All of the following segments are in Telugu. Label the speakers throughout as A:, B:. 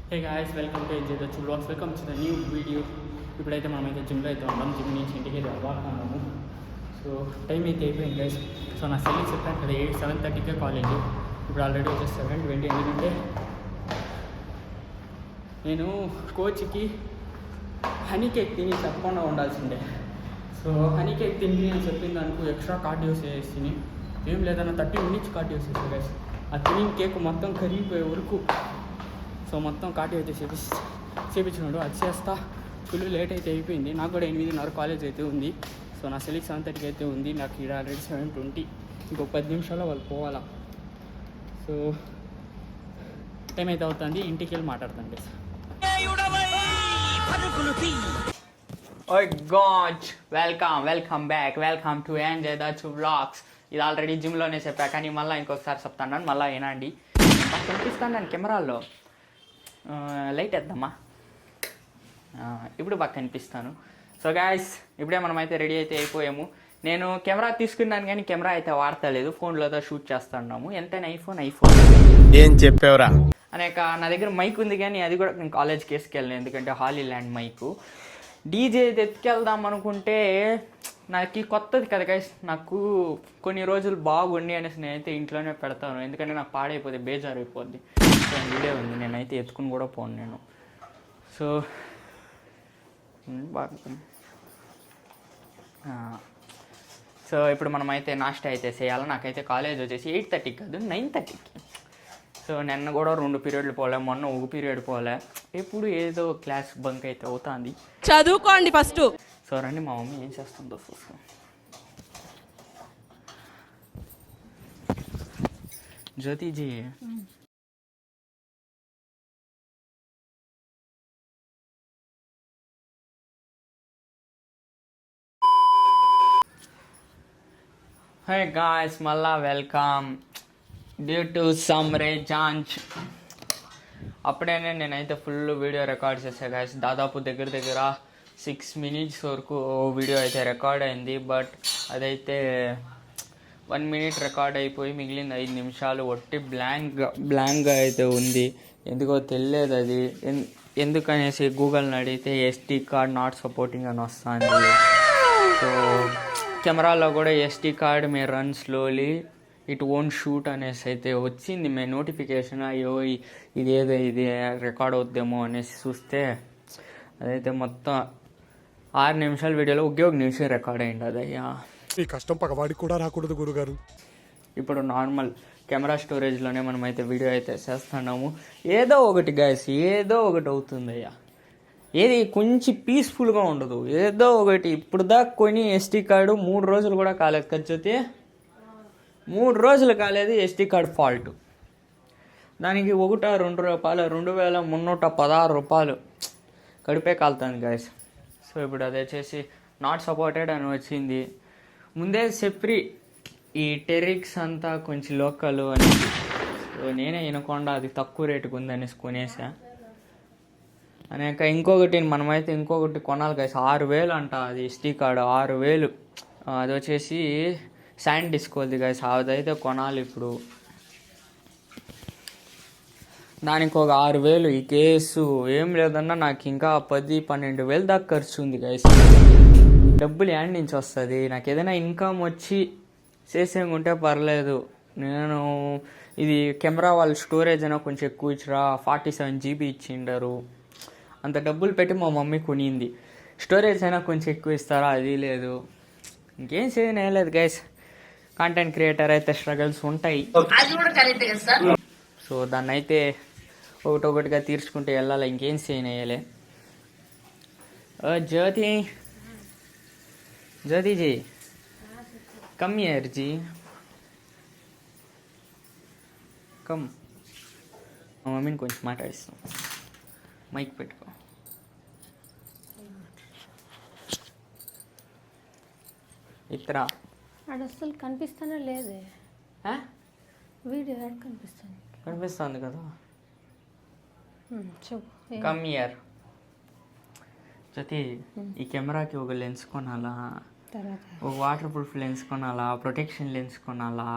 A: హే గాయస్, వెల్కమ్ టు జేదచ్చు blogs. Welcome to the new video. ఇప్పుడైతే మనమైతే జిమ్లో అయితే ఉన్నాం. జిమ్ నుంచి ఇంటికి అయితే అవ్వాలన్నాము. సో టైం అయితే అయిపోయింది గైస్. సో నా సెల్లికి చెప్పాను కదా 7:30కే కాలేజ్. ఇప్పుడు ఆల్రెడీ వచ్చేసి 7:20. ఎందుకంటే నేను కోచ్కి హనీ కేక్ తిని చెప్పకుండా ఉండాల్సిందే. సో హనీ కేక్ తిని అని చెప్పింది అనుకో ఎక్స్ట్రా కార్డియో చేసి ఏం లేదన్నా 30 minutes కార్డియో చేస్తాను గైస్. ఆ తిని కేక్ మొత్తం కరిగిపోయే వరకు సో మొత్తం కార్డియో అయితే చేపించినాడు. అది చేస్తా ఫుల్ లేట్ అయితే అయిపోయింది. నాకు కూడా 8:30 కాలేజ్ అయితే ఉంది. సో నా సెలిక్ 7:30కి అయితే ఉంది. నాకు ఇక్కడ ఆల్రెడీ 7:20. ఇంకొక 10 నిమిషాల్లో వాళ్ళు పోవాలా. సో టైం అయితే అవుతుంది. ఇంటికి వెళ్ళి మాట్లాడుతుంది. ఓయ్ గాడ్, వెల్కమ్ టు జేదచ్చు వ్లాగ్స్. ఇది ఆల్రెడీ జిమ్లోనే చెప్పా, కానీ మళ్ళీ ఇంకొకసారి చెప్తాను. మళ్ళీ ఏనాండి కనిపిస్తాను నేను కెమెరాల్లో. లైట్ వేద్దామా? ఇప్పుడు బాగా కనిపిస్తాను. సో గాయస్, ఇప్పుడే మనమైతే రెడీ అయితే అయిపోయాము. నేను కెమెరా తీసుకున్నాను, కానీ కెమెరా అయితే వాడతలేదు. ఫోన్లోతో షూట్ చేస్తున్నాము. ఎంతైనా ఐఫోన్
B: ఏం చెప్పేవరా
A: అనేక. నా దగ్గర మైక్ ఉంది, కానీ అది కూడా నేను కాలేజ్కి వేసుకెళ్ళాను. ఎందుకంటే హాలీల్యాండ్ మైకు. డీజే ఎత్తుకెళ్దాం అనుకుంటే నాకు కొత్తది కదా గైస్. నాకు కొన్ని రోజులు బాగుండి అనేసి నేనైతే ఇంట్లోనే పెడతాను. ఎందుకంటే నాకు పాడైపోతే బేజారు అయిపోద్ది. సో వీడియో ఉంది, నేనైతే ఎత్తుకుని కూడా పోను నేను. సో బాగా సో ఇప్పుడు మనమైతే నాస్టా అయితే చేయాలి. నాకైతే కాలేజ్ వచ్చేసి 8:30 కాదు 9:30కి. సో నిన్న కూడా 2 పీరియడ్లు పోలే, మొన్న 1 పీరియడ్ పోలే. ఎప్పుడు ఏదో క్లాస్ బంక్ అయితే అవుతుంది.
C: చదువుకోండి ఫస్ట్.
A: సో రండి, మా మమ్మీ ఏం చేస్తుందో చూస్తాం. జ్యోతిజీ, హే గాయ్స్, మళ్ళా welcome. Due to some range అప్పుడేనే నేనైతే ఫుల్ వీడియో రికార్డ్ చేశాను గాయస్. దాదాపు దగ్గర 6 minutes వరకు వీడియో అయితే రికార్డ్ అయింది. బట్ అదైతే 1 minute రికార్డ్ అయిపోయి మిగిలిన 5 నిమిషాలు ఒట్టి బ్లాంక్గా అయితే ఉంది. ఎందుకో తెలియదు అది. ఎందుకనేసి గూగుల్ని అడిగితే SD కార్డ్ నాట్ సపోర్టింగ్ అని వస్తుంది. సో కెమెరాలో కూడా SD card May run slowly, it own shoot అనేసి అయితే వచ్చింది మే నోటిఫికేషన్. అయ్యో ఇది రికార్డ్ అవుద్దేమో అనేసి చూస్తే అదైతే మొత్తం 6 నిమిషాల వీడియోలో ఒకే 1 నిమిషం రికార్డ్ అయ్యింది. అదయ్యా,
B: ఈ కష్టం పగవాడికి కూడా రాకూడదు గురుగారు.
A: ఇప్పుడు నార్మల్ కెమెరా స్టోరేజ్లోనే మనమైతే వీడియో అయితే చేస్తున్నాము. ఏదో ఒకటి గాయస్, ఏదో ఒకటి అవుతుంది అయ్యా. ఏది కొంచెం పీస్ఫుల్గా ఉండదు. ఏదో ఒకటి. ఇప్పుడు దాకా కొని SD కార్డు 3 రోజులు కూడా కాలేదు. ఖర్చు 3 రోజులు కాలేదు. SD card fault. దానికి 1-2 రూపాయలు, 2316 రూపాయలు కడిపే కాలుతుంది గాయస్. సో ఇప్పుడు అది వచ్చేసి నాట్ సపోర్టెడ్ అని వచ్చింది. ముందే చెప్పి ఈ టెరిక్స్ అంతా కొంచెం లోకల్ అని. సో నేనే వినకుండా అది తక్కువ రేటుకు ఉందనేసి కొనేసా. అనేక ఇంకొకటి మనమైతే ఇంకొకటి కొనాలి గాయస్. 6000 అంట అది SD కార్డు. 6000. అది వచ్చేసి శాండ్ డిస్కోది గాయస్. అదైతే కొనాలి ఇప్పుడు. దానికి ఒక 6000. ఈ కేసు ఏం లేదన్నా నాకు ఇంకా 10-12 దాకా ఖర్చు ఉంది గాయస్. డబ్బులు యాడ్ నుంచి వస్తుంది. నాకు ఏదైనా ఇన్కమ్ వచ్చి చేసేకుంటే పర్లేదు. నేను ఇది కెమెరా వాళ్ళు స్టోరేజ్ అయినా కొంచెం ఎక్కువ ఇచ్చిరా, 47 GB ఇచ్చిండరు. అంత డబ్బులు పెట్టి మా మమ్మీ కొనింది. స్టోరేజ్ అయినా కొంచెం ఎక్కువ ఇస్తారా, అది లేదు. ఇంకేం చేయలేదు గైస్. కంటెంట్ క్రియేటర్ అయితే స్ట్రగల్స్ ఉంటాయి. సో దాన్ని అయితే ఒకటొకటిగా తీర్చుకుంటే వెళ్ళాలి. ఇంకేం చేయనేయలే. జ్యోతిజీ కమ్ హియర్ జీ, కమ్. మా మమ్మీని కొంచెం మాట్లాడిస్తాం. మైక్ పెట్టుకో. ఇతరా
C: అసలు కనిపిస్తానే లేదే. వీడియో కనిపిస్తుంది
A: కదా.
C: చెప్పు.
A: కమ్ హియర్ జ్యోతి, ఈ కెమెరాకి ఒక లెన్స్ కొనాలా?
C: తర్వాత
A: ఒక వాటర్ ప్రూఫ్ లెన్స్ కొనాలా, ప్రొటెక్షన్ లెన్స్ కొనాలా,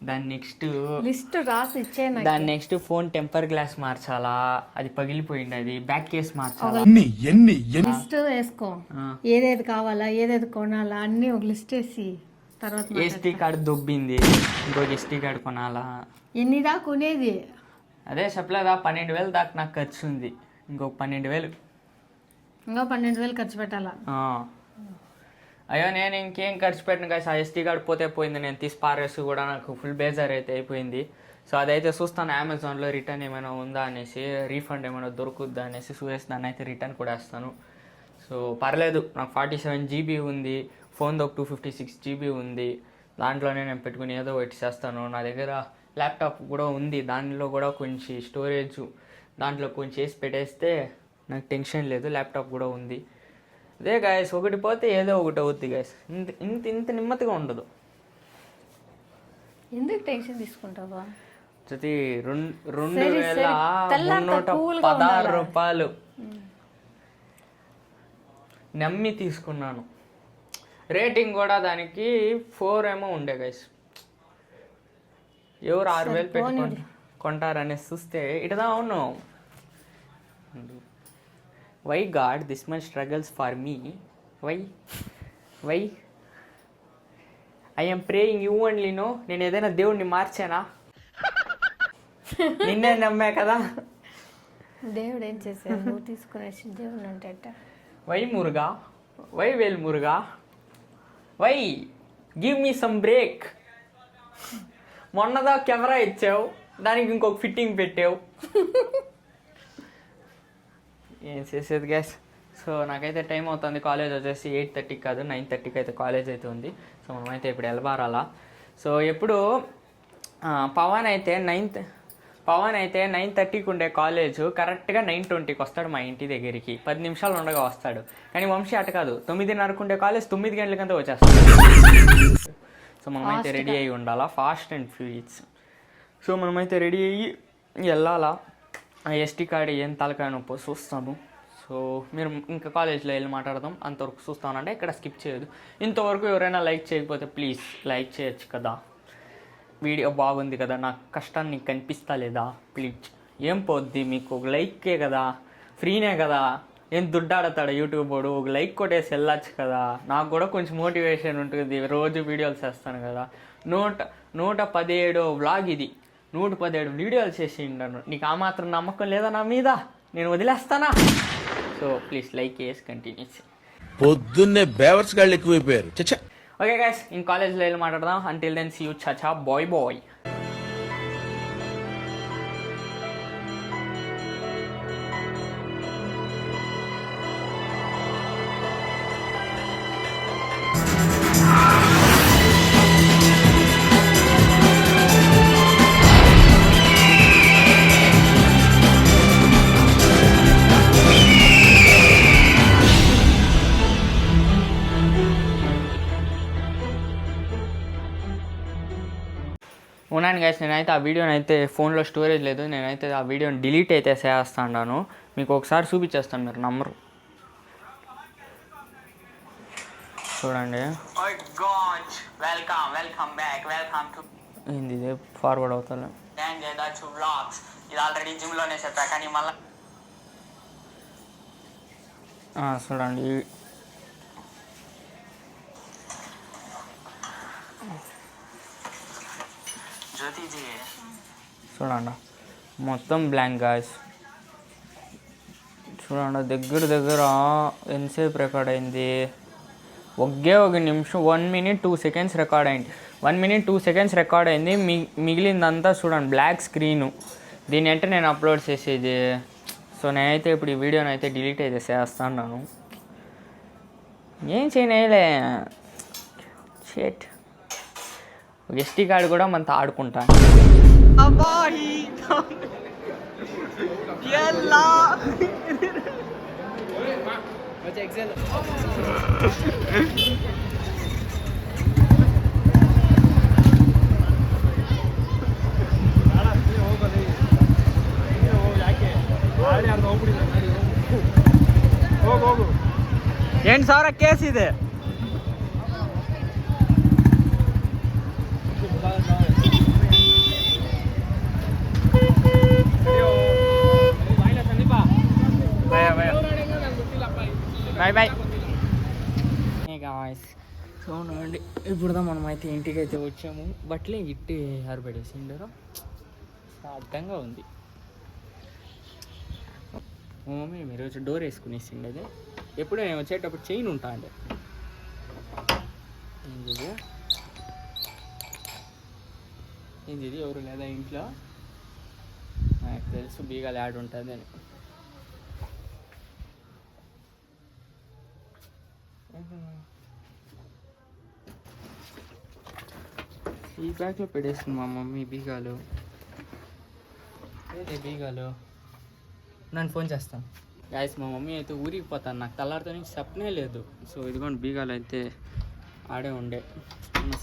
A: దాని నెక్స్ట్
C: లిస్ట్ రాసి ఇచ్చేనా.
A: దాని నెక్స్ట్ ఫోన్ టెంపర్ గ్లాస్ మార్చాలా, అది పగిలిపోయింది, అది బ్యాక్ కేస్ మార్చాలా.
B: ఎన్ని
C: లిస్ట్ వేసుకో, ఏదేది కావాలా, ఏదేది కొనాలా అన్ని ఒక లిస్ట్ వేసి తర్వాత
A: ఎస్టీ కార్డు దొబ్బింది, ఇంకొక ఎస్టీ కార్డు కొనాలా.
C: ఎన్నిదా కొనేది?
A: అదే చెప్పలేదా 12,000 దాకా నాకు ఖర్చు ఉంది, ఇంకొక 12,000.
C: ఇంకా 12,000 ఖర్చు పెట్టాలా?
A: అయ్యో నేను ఇంకేం ఖర్చు పెట్టను కదా, ఆ ఎస్టీ కార్డు పోతే పోయింది, నేను తీసి పారేసి కూడా నాకు ఫుల్ బేజార్ అయితే అయిపోయింది. సో అదైతే చూస్తాను అమెజాన్లో రిటర్న్ ఏమైనా ఉందా అనేసి, రీఫండ్ ఏమైనా దొరుకుద్దా అనేసి చూసేసి దాన్ని అయితే రిటర్న్ కూడా వేస్తాను. సో పర్లేదు, నాకు 47 GB ఉంది, ఫోన్తో 256 GB ఉంది, దాంట్లోనే నేను పెట్టుకుని ఏదో ఒకటి చేస్తాను. నా దగ్గర ల్యాప్టాప్ కూడా ఉంది, దానిలో కూడా కొంచెం స్టోరేజ్ దాంట్లో కొంచెం వేసి పెట్టేస్తే నాకు టెన్షన్ లేదు, ల్యాప్టాప్ కూడా ఉంది. అదే గాయస్, ఒకటి పోతే ఏదో ఒకటి అవుద్ది గాయస్, ఇంత ఇంత నెమ్మదిగా ఉండదు.
C: ఎందుకు టెన్షన్ తీసుకుంటావా?
A: ప్రతి 2,316 రూపాయలు నమ్మి తీసుకున్నాను. రేటింగ్ కూడా దానికి 4 ఏమో ఉండే గైస్. ఎవరు 6,000 పెట్టుకోండి కొంటారనేసి చూస్తే ఇటదా అవును. Why God this much struggles for me, why I am praying you only. No, నేను ఏదైనా దేవుణ్ణి మార్చానా? నిన్నే నమ్మా కదా.
C: దేవుడు ఏం చేశాడు? నువ్వు తీసుకునేసి దేవుడు అంటే
A: why Muruga, why Vel Muruga, why give me some break. మొన్నదా కెమెరా ఇచ్చావు, దానికి ఇంకొక ఫిట్టింగ్ పెట్టావు. ఏం చేసేది గ్యాస్. సో నాకైతే టైం అవుతుంది, కాలేజ్ వచ్చేసి 8:30 కాదు 9:30 అయితే కాలేజ్ అయితే ఉంది. సో మనమైతే ఇప్పుడు వెళ్ళబారాలా. సో ఎప్పుడు పవన్ అయితే 9:30కి ఉండే కాలేజ్ కరెక్ట్గా 9:20కి వస్తాడు మా ఇంటి దగ్గరికి, 10 నిమిషాలు ఉండగా వస్తాడు. కానీ వంశీ అట కాదు, 9:30కు ఉండే కాలేజ్ 9 గంటలకంతా వచ్చేస్తాడు. సో మనమైతే రెడీ అయ్యి ఉండాలా, ఫాస్ట్ అండ్ ఫ్యూరియస్. సో మనమైతే రెడీ అయ్యి వెళ్ళాలా. ఆ ఎస్టీ కార్డు ఏం తలకాయ నొప్పి చూస్తాను. సో మీరు ఇంకా కాలేజ్లో వెళ్ళి మాట్లాడదాం, అంతవరకు చూస్తానంటే ఇక్కడ స్కిప్ చేయదు. ఇంతవరకు ఎవరైనా లైక్ చేయకపోతే ప్లీజ్ లైక్ చేయొచ్చు కదా, వీడియో బాగుంది కదా, నా కష్టాన్ని నీకు కనిపిస్తా లేదా? ప్లీజ్ ఏం పోద్ది, మీకు ఒక లైకే కదా, ఫ్రీనే కదా, ఏం దుడ్డాడతాడు యూట్యూబ్ వాడు, ఒక లైక్ కొట్టేసి వెళ్ళచ్చు కదా. నాకు కూడా కొంచెం మోటివేషన్ ఉంటుంది, రోజు వీడియోలు చేస్తాను కదా. 117 వ్లాగ్ ఇది, 117 వీడియోలు చేసి ఉంటాను. నీకు ఆ మాత్రం నమ్మకం లేదా నా మీద? నేను వదిలేస్తానా? సో ప్లీజ్ లైక్ చేసి కంటిన్యూస్.
D: పొద్దున్నే బేవర్స్ గాళ్ళు ఎక్కువైపోయారు. చచ్చా.
A: ఓకే గైస్, ఇంక కాలేజ్లో వెళ్ళి మాట్లాడదాం. అంటిల్ దెన్ సీ యూ, చచా, బాయ్. ఉన్నాను గైస్, నేనైతే ఆ వీడియోని అయితే ఫోన్లో స్టోరేజ్ లేదు, నేనైతే ఆ వీడియోని డిలీట్ అయితే చేస్తాను. మీకు ఒకసారి చూపించేస్తాను, మీరు నమ్మరు. చూడండి. ఏంది ఇదే ఫార్వర్డ్ అవుతా? ఇది ఆల్రెడీ జిమ్లోనే చెప్పా, కానీ మళ్ళీ చూడండి. చూడండి మొత్తం బ్లాంక్ గాయ్స్. చూడండి దగ్గర ఎంతసేపు రికార్డ్ అయింది? ఒక నిమిషం 1 minute 2 seconds రికార్డ్ అయింది. 1 minute 2 seconds రికార్డ్ అయింది. మిగిలిందంతా చూడండి బ్లాక్ స్క్రీను. దీని అంటే నేను అప్లోడ్ చేసేది. సో నేనైతే ఇప్పుడు ఈ వీడియోని అయితే డిలీట్ అయితే చేస్తాను. ఏం చేయలే షేట్. ఎస్టీ కార్డు కూడా మనతో ఆడుకుంటాను. ఏంటి సార్ కేసు ఇది? Bye bye guys. సో అండి ఇప్పుడు మనం అయితే ఇంటికి అయితే వచ్చాము. బట్టలే ఇట్టి ఆరబెడేసిండరు, అర్థంగా ఉంది. మా మమ్మీ ఈరోజు డోర్ వేసుకునేసిండి. అదే ఎప్పుడు నేను వచ్చేటప్పుడు చైన్ ఉంటా అండి. ఇది ఎవరు లేదా ఇంట్లో, నాకు తెలుసు బీగాలు యాడ్ ఉంటుంది అని. ఈ బ్యాగ్లో పెట్టేస్తుంది మా మమ్మీ బీగాలు. ఏదే బీగాలు, నన్ను ఫోన్ చేస్తాను గాయస్. మా మమ్మీ అయితే ఊరికి పోతాను, నాకు తెల్లారితో నుంచి చెప్పనే లేదు. సో ఇదిగోండి బీగాలు అయితే ఆడే ఉండే,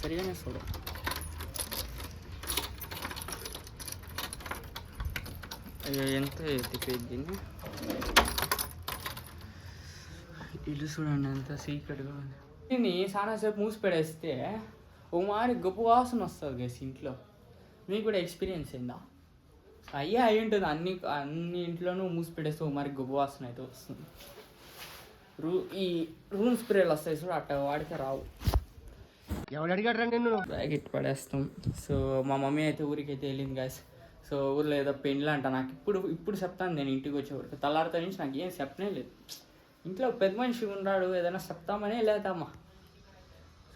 A: సరిగానే చూడు. అయ్యో ఎంత ఎత్తిపోయింది దీన్ని. ఇల్లు చూడండి ఎంత సీక్రెట్గా ఉంది. దీన్ని చాలాసేపు మూసి పెడేస్తే ఓ మారి గొప్ప వాసన వస్తుంది గైస్ ఇంట్లో. మీకు కూడా ఎక్స్పీరియన్స్ అయిందా? అయ్యే అయి ఉంటుంది, అన్ని ఇంట్లోనూ మూసి పెడేస్తే ఓ మరి గొప్ప వాసన అయితే వస్తుంది. ఈ రూమ్ స్ప్రేలు వస్తాయి చూడు, అట్ట వాడితే రావు.
B: ఎవడు అడిగాడు నిన్ను?
A: బ్యాగ్ ఇట్టు పడేస్తాం. సో మా మమ్మీ అయితే ఊరికి అయితే వెళ్ళింది గైస్. సో ఊర్లో ఏదో పెళ్ళి అంట. నాకు ఇప్పుడు చెప్తాను నేను ఇంటికి వచ్చేవరకు. తెల్లారితో నుంచి నాకు ఏం చెప్పనే లేదు. ఇంట్లో పెద్ద మనిషి ఉన్నాడు, ఏదైనా చెప్తామనే లేదమ్మా.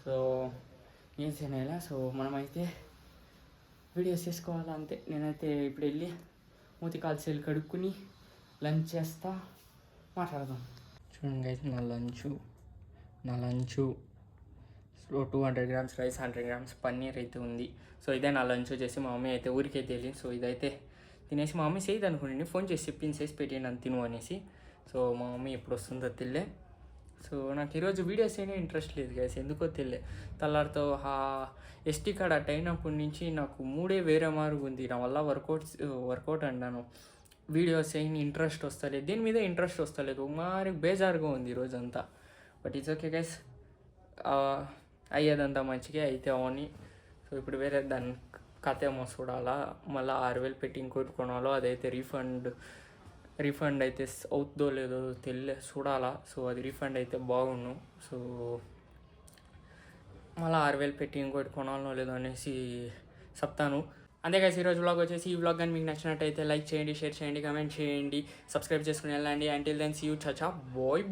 A: సో ఏం చేయలేలా. సో మనమైతే వీడియోస్ చేసుకోవాలా అంతే. నేనైతే ఇప్పుడు వెళ్ళి మూతి కాల్చేలు కడుక్కుని లంచ్ చేస్తా, మాట్లాడదాం. చూడండి అయితే నా lunch so 200 grams rice, 100 grams paneer అయితే ఉంది. సో ఇదే నా లంచ్ వచ్చేసి. మా మమ్మీ అయితే ఊరికి అయితే వెళ్ళింది. సో ఇదైతే తినేసి మా మమ్మీ చేయదు అనుకోండి, ఫోన్ చేసి చెప్పింది చేసి పెట్టిండి అని తిను అనేసి. సో మా మమ్మీ ఎప్పుడు వస్తుందో తెలియే. సో నాకు ఈరోజు వీడియోస్ అయినా ఇంట్రెస్ట్ లేదు గైస్, ఎందుకో తెలియే. తెల్లారితో ఎస్టీ కార్డ్ అట్ అయినప్పటి నుంచి నాకు మూడే వేరే మార్గు ఉంది. నా వల్ల వర్కౌట్ అన్నాను. వీడియోస్ అయిన ఇంట్రెస్ట్ వస్తలేదు, దీని మీద ఇంట్రెస్ట్ వస్తలేదు. మరి బేజారుగా ఉంది ఈరోజంతా. బట్ ఇట్స్ ఓకే గైస్, అయ్యేదంతా మంచిగా అయితే అవని. సో ఇప్పుడు వేరే దాని కథ ఏమో చూడాలా. మళ్ళీ 6,000 పెట్టి ఇంకోటి కొనాలో, అదైతే రీఫండ్ అయితే అవుతుందో లేదో చూడాలా. సో అది రీఫండ్ అయితే బాగుండు. సో మళ్ళీ 6,000 పెట్టి ఇంకోటి కొనాలో లేదో అనేసి చెప్తాను. అంతేకాదు ఈరోజు వ్లాగ్ వచ్చేసి, ఈ వ్లాగ్ కానీ మీకు నచ్చినట్టయితే లైక్ చేయండి, షేర్ చేయండి, కామెంట్ చేయండి, సబ్స్క్రైబ్ చేసుకుని వెళ్ళండి. అంటిల్ దెన్ సీ యూ, చా బాయ్.